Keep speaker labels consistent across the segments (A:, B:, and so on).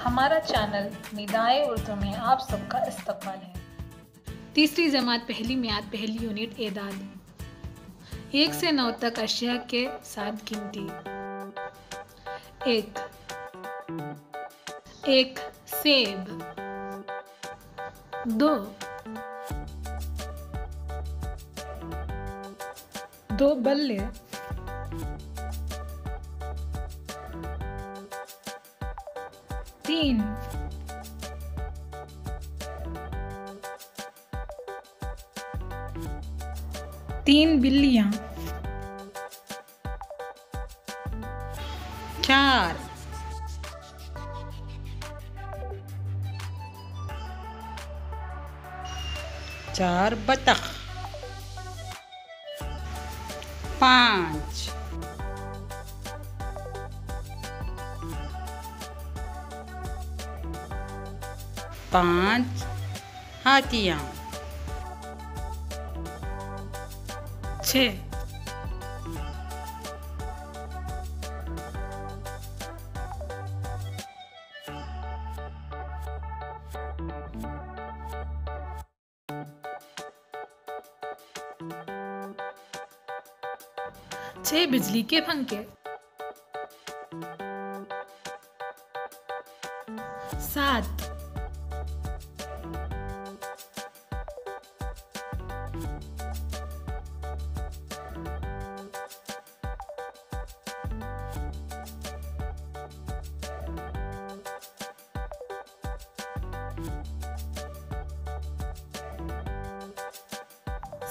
A: हमारा चैनल निदाए-उर्दू में आप सबका इस्तकबाल है।
B: तीसरी जमात पहली मियाद पहली यूनिट एदाद 1 से 9 तक अशिया के साथ गिनती। 1 सेब। 2 बल्ले। 3 बिल्लियाँ।
C: 4 बतख। 5 हाथियाँ।
B: 6 बिजली के पंखे।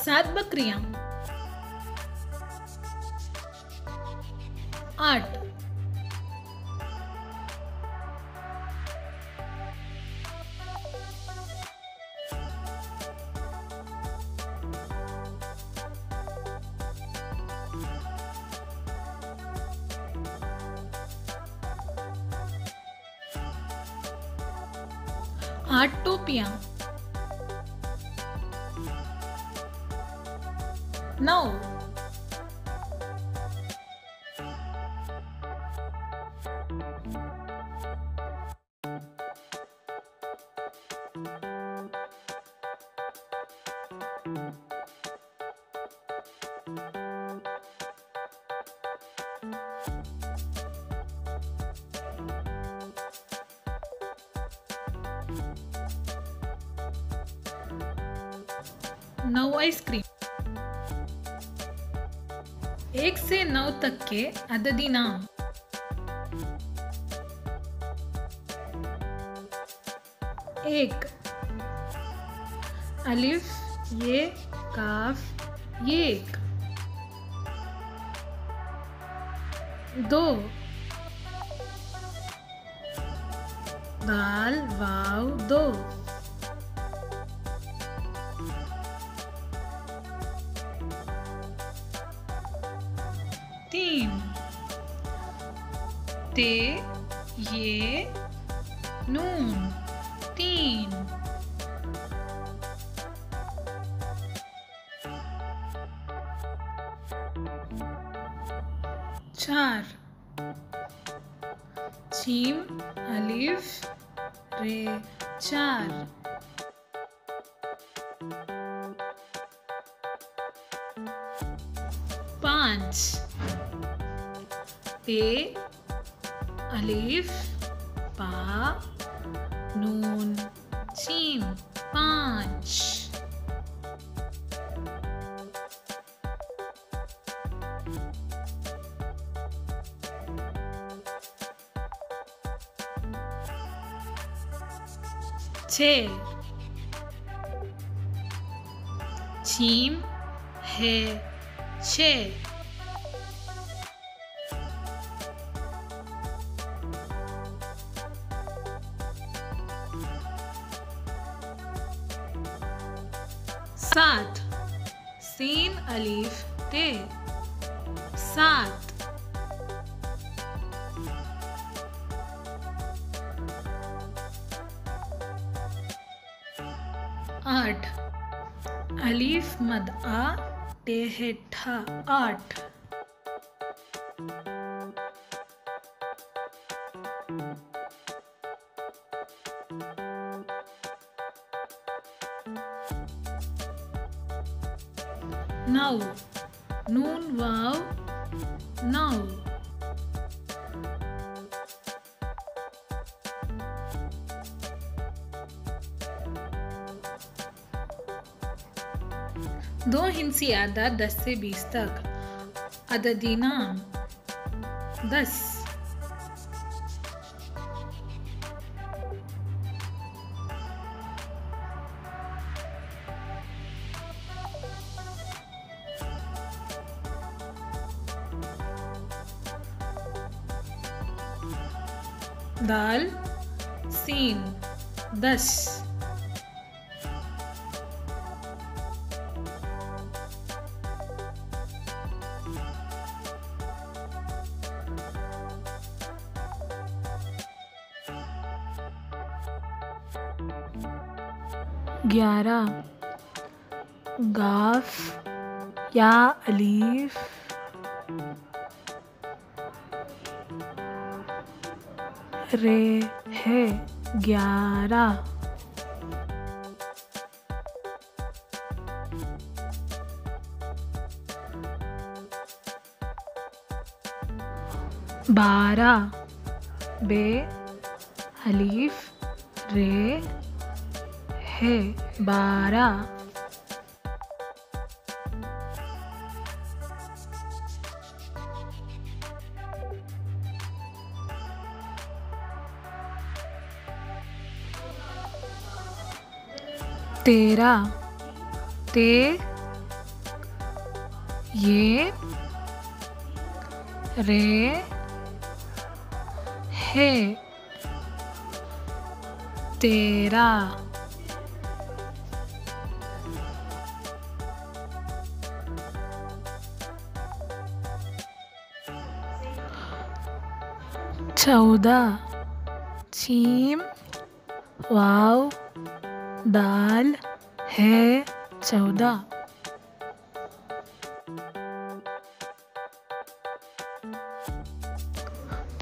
B: 7 बकरियां। 8 टोपियां। 9 आइसक्रीम। 1 से 9 तक के अददी नाम। 1 अलिफ ये काफ येक। 2 दाल वाव 2। 3 ते ये नून 3। 4 जीम अलिफ रे 4। 5 पे अलिफ पा नून जीम 5। 6 जीम है 6। 7 सीन अलिफ ते 7। 8 अलिफ मद आ ते है ठा 8। 9 नौ, नून वाव नौ। दो हिंसी आदाद 10 से 20 तक। अददी नाम 10, दाल सीन 10, ग्यारह, गाफ या अलीफ रे है 11, 12, बे अलीफ रे है 12, 13, ते ये रे है 13, 14, छीम वाव दाल है 14,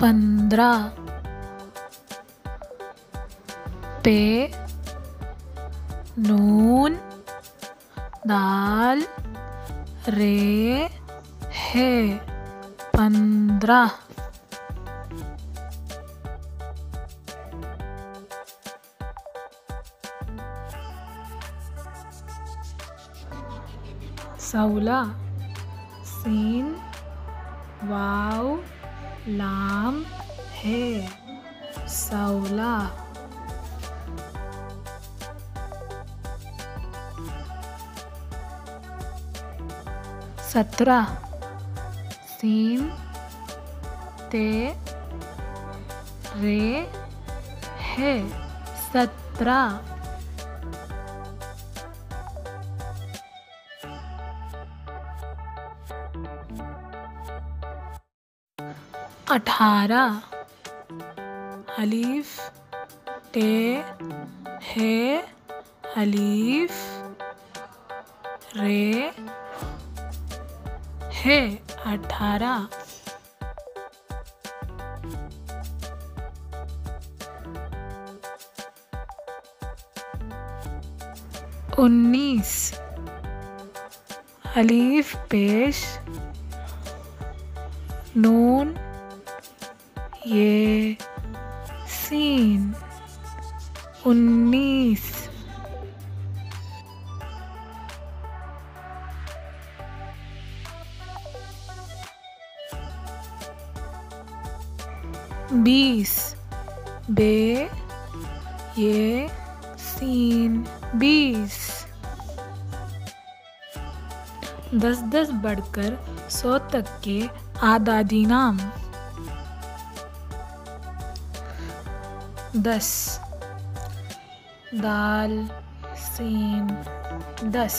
B: 15, पे नून दाल रे है 15, 16, सीन वाव लाम है 16, 17, सीन ते रे है 17, 18, अलीफ टे है अलीफ रे है 18, 19, अलीफ पेश नून ये सीन 19, 20, बे ये सीन 20, 10-10 बढ़कर 100 तक के आदादी नाम 10, दाल सीन 10,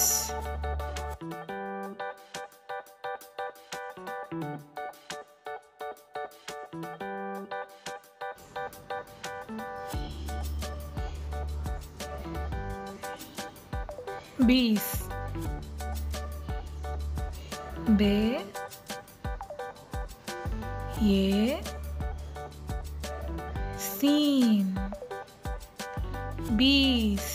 B: 20, बे ये सीन 20,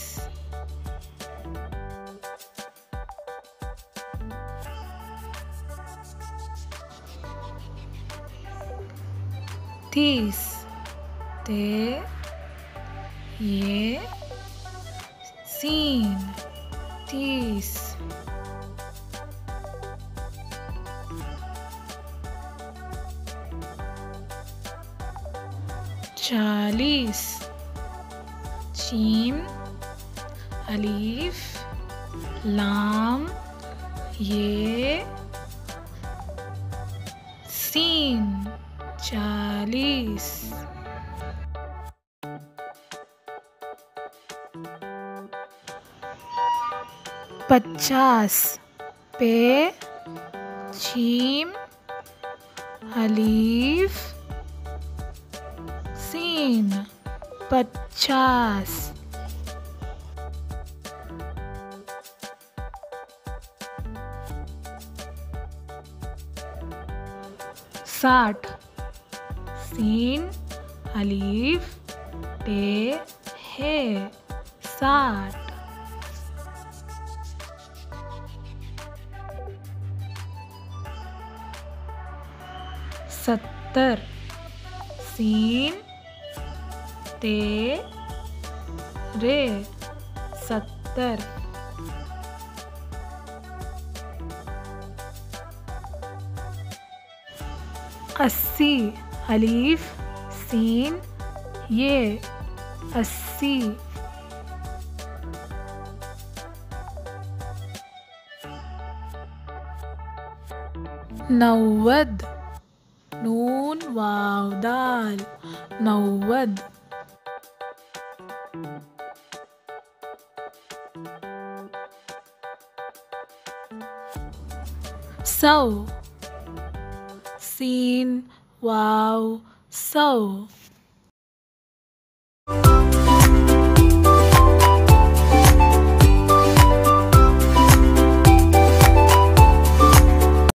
B: तीस, ते ये सीन, तीस। चालीस, शीम, अलीफ, लाम, ये सीन, चालीस। पचास, पे, शीम, अलीफ, सीन, पचास। साठ, सीन, अलीफ, टे, है, साठ। सत्तर, सीन, ते, रे, सत्तर। अस्सी, अलीफ, सीन, ये, अस्सी। नव्वद, नून वाव दाल, नव्वद। सौ, सीन वाव सौ।